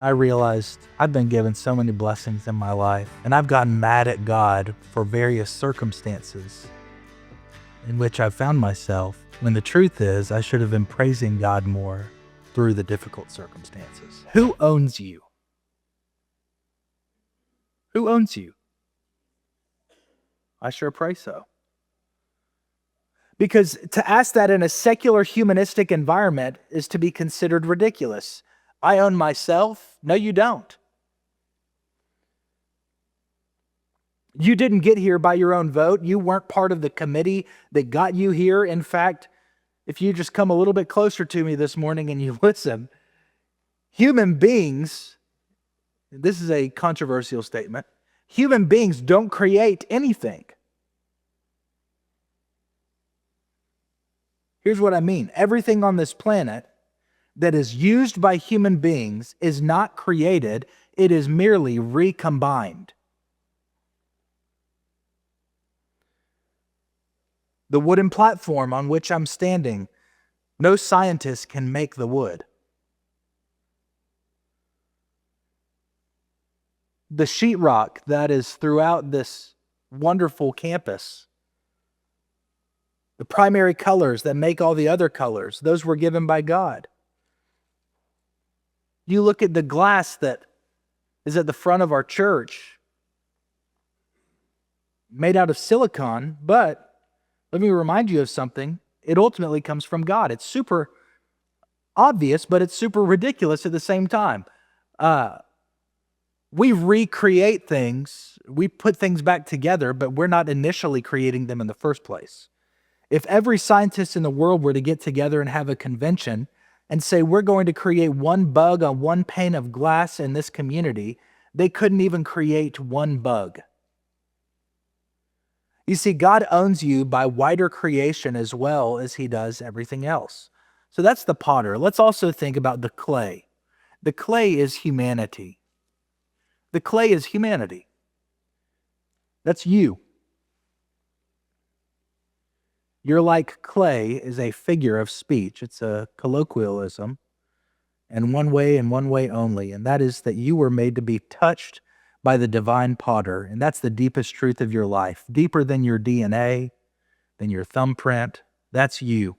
I realized I've been given so many blessings in my life, and I've gotten mad at God for various circumstances in which I've found myself, when the truth is, I should have been praising God more through the difficult circumstances. Who owns you? Who owns you? I sure pray so. Because to ask that in a secular humanistic environment is to be considered ridiculous. I own myself? No, you don't. You didn't get here by your own vote. You weren't part of the committee that got you here. In fact, if you just come a little bit closer to me this morning and you listen, human beings, this is a controversial statement, human beings don't create anything. Here's what I mean. Everything on this planet that is used by human beings is not created, it is merely recombined. The wooden platform on which I'm standing, no scientist can make the wood. The sheetrock that is throughout this wonderful campus, the primary colors that make all the other colors, those were given by God. You look at the glass that is at the front of our church, made out of silicon, but let me remind you of something. It ultimately comes from God. It's super obvious, but it's super ridiculous at the same time. We recreate things, we put things back together, but we're not initially creating them in the first place. If every scientist in the world were to get together and have a convention and say, we're going to create one bug on one pane of glass in this community, they couldn't even create one bug. You see, God owns you by wider creation as well as he does everything else. So that's the potter. Let's also think about the clay. The clay is humanity. The clay is humanity. That's you. You're like clay is a figure of speech. It's a colloquialism, and one way and one way only, and that is that you were made to be touched by the divine potter, and that's the deepest truth of your life, deeper than your DNA, than your thumbprint. That's you.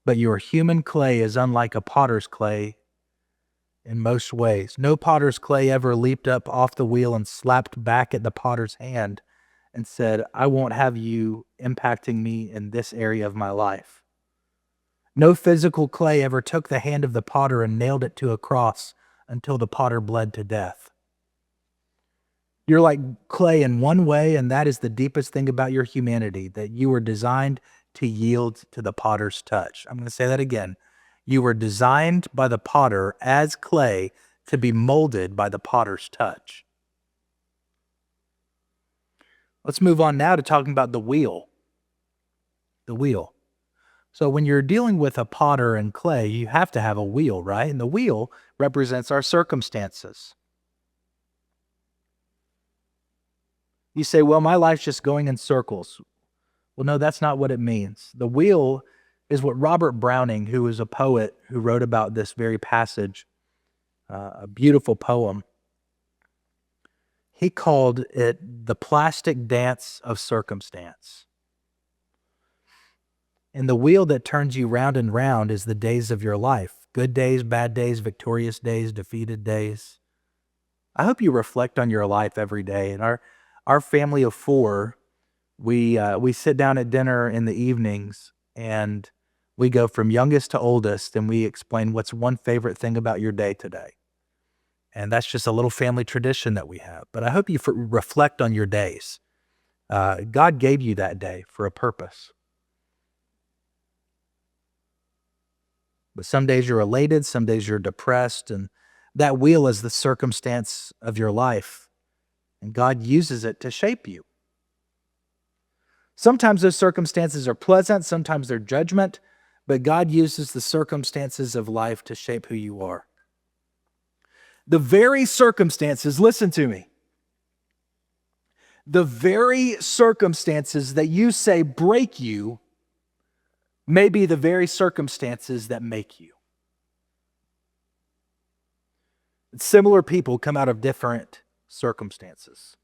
But your human clay is unlike a potter's clay in most ways. No potter's clay ever leaped up off the wheel and slapped back at the potter's hand and said, I won't have you impacting me in this area of my life. No physical clay ever took the hand of the potter and nailed it to a cross until the potter bled to death. You're like clay in one way, and that is the deepest thing about your humanity, that you were designed to yield to the potter's touch. I'm going to say that again. You were designed by the potter as clay to be molded by the potter's touch. Let's move on now to talking about the wheel. The wheel. So when you're dealing with a potter and clay, you have to have a wheel, right? And the wheel represents our circumstances. You say, well, my life's just going in circles. Well, no, that's not what it means. The wheel is what Robert Browning, who is a poet who wrote about this very passage, a beautiful poem, he called it the plastic dance of circumstance. And the wheel that turns you round and round is the days of your life. Good days, bad days, victorious days, defeated days. I hope you reflect on your life every day. And our family of four, we sit down at dinner in the evenings and we go from youngest to oldest and we explain what's one favorite thing about your day today. And that's just a little family tradition that we have. But I hope you reflect on your days. God gave you that day for a purpose. But some days you're elated, some days you're depressed, and that wheel is the circumstance of your life. And God uses it to shape you. Sometimes those circumstances are pleasant, sometimes they're judgment, but God uses the circumstances of life to shape who you are. The very circumstances, listen to me, the very circumstances that you say break you may be the very circumstances that make you. Similar people come out of different circumstances.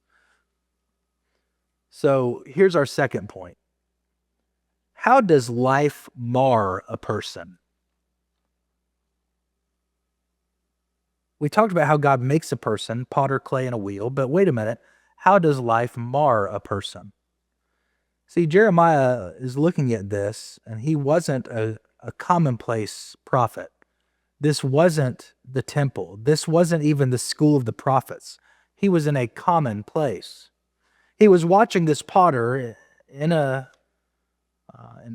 So here's our second point. How does life mar a person? We talked about how God makes a person, potter, clay, and a wheel, but wait a minute. How does life mar a person? See, Jeremiah is looking at this, and he wasn't a commonplace prophet. This wasn't the temple. This wasn't even the school of the prophets. He was in a common place. He was watching this potter in an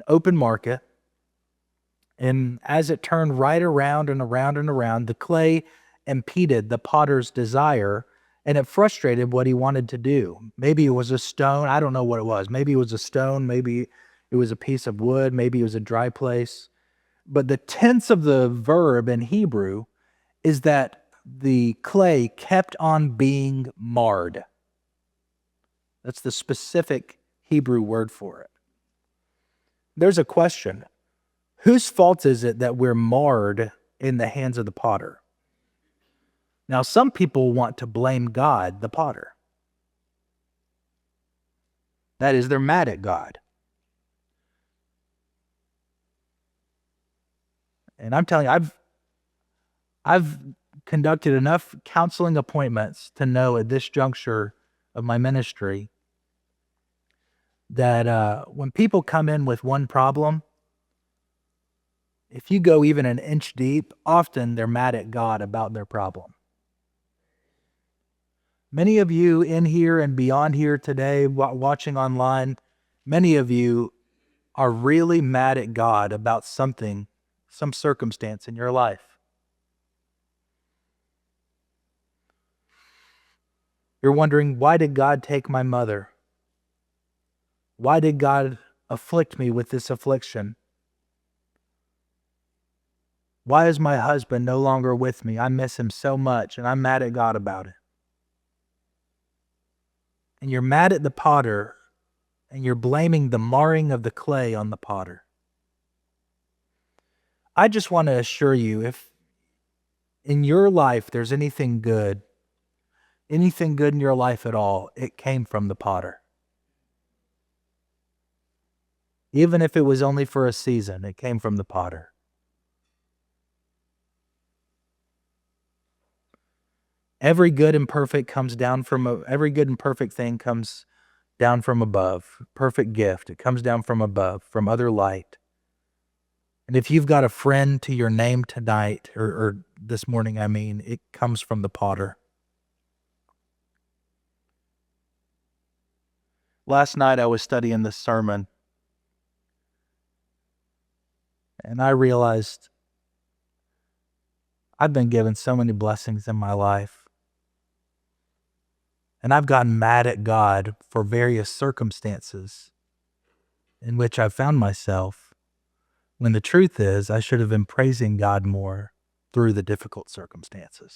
open market, and as it turned right around and around and around, the clay impeded the potter's desire, and it frustrated what he wanted to do. Maybe it was a stone. I don't know what it was. Maybe it was a stone. Maybe it was a piece of wood. Maybe it was a dry place. But the tense of the verb in Hebrew is that the clay kept on being marred. That's the specific Hebrew word for it. There's a question. Whose fault is it that we're marred in the hands of the potter? Now, some people want to blame God, the potter. That is, they're mad at God. And I'm telling you, I've conducted enough counseling appointments to know at this juncture of my ministry that when people come in with one problem, if you go even an inch deep, often they're mad at God about their problem. Many of you in here and beyond here today, watching online, many of you are really mad at God about something, some circumstance in your life. You're wondering, why did God take my mother? Why did God afflict me with this affliction? Why is my husband no longer with me? I miss him so much, and I'm mad at God about it. And you're mad at the potter, and you're blaming the marring of the clay on the potter. I just want to assure you, if in your life there's anything good in your life at all, it came from the potter. Even if it was only for a season, it came from the potter. Every good and perfect thing comes down from above. Perfect gift. It comes down from above, from other light. And if you've got a friend to your name tonight, or this morning, it comes from the potter. Last night I was studying this sermon, and I realized I've been given so many blessings in my life. And I've gotten mad at God for various circumstances in which I've found myself, when the truth is I should have been praising God more through the difficult circumstances.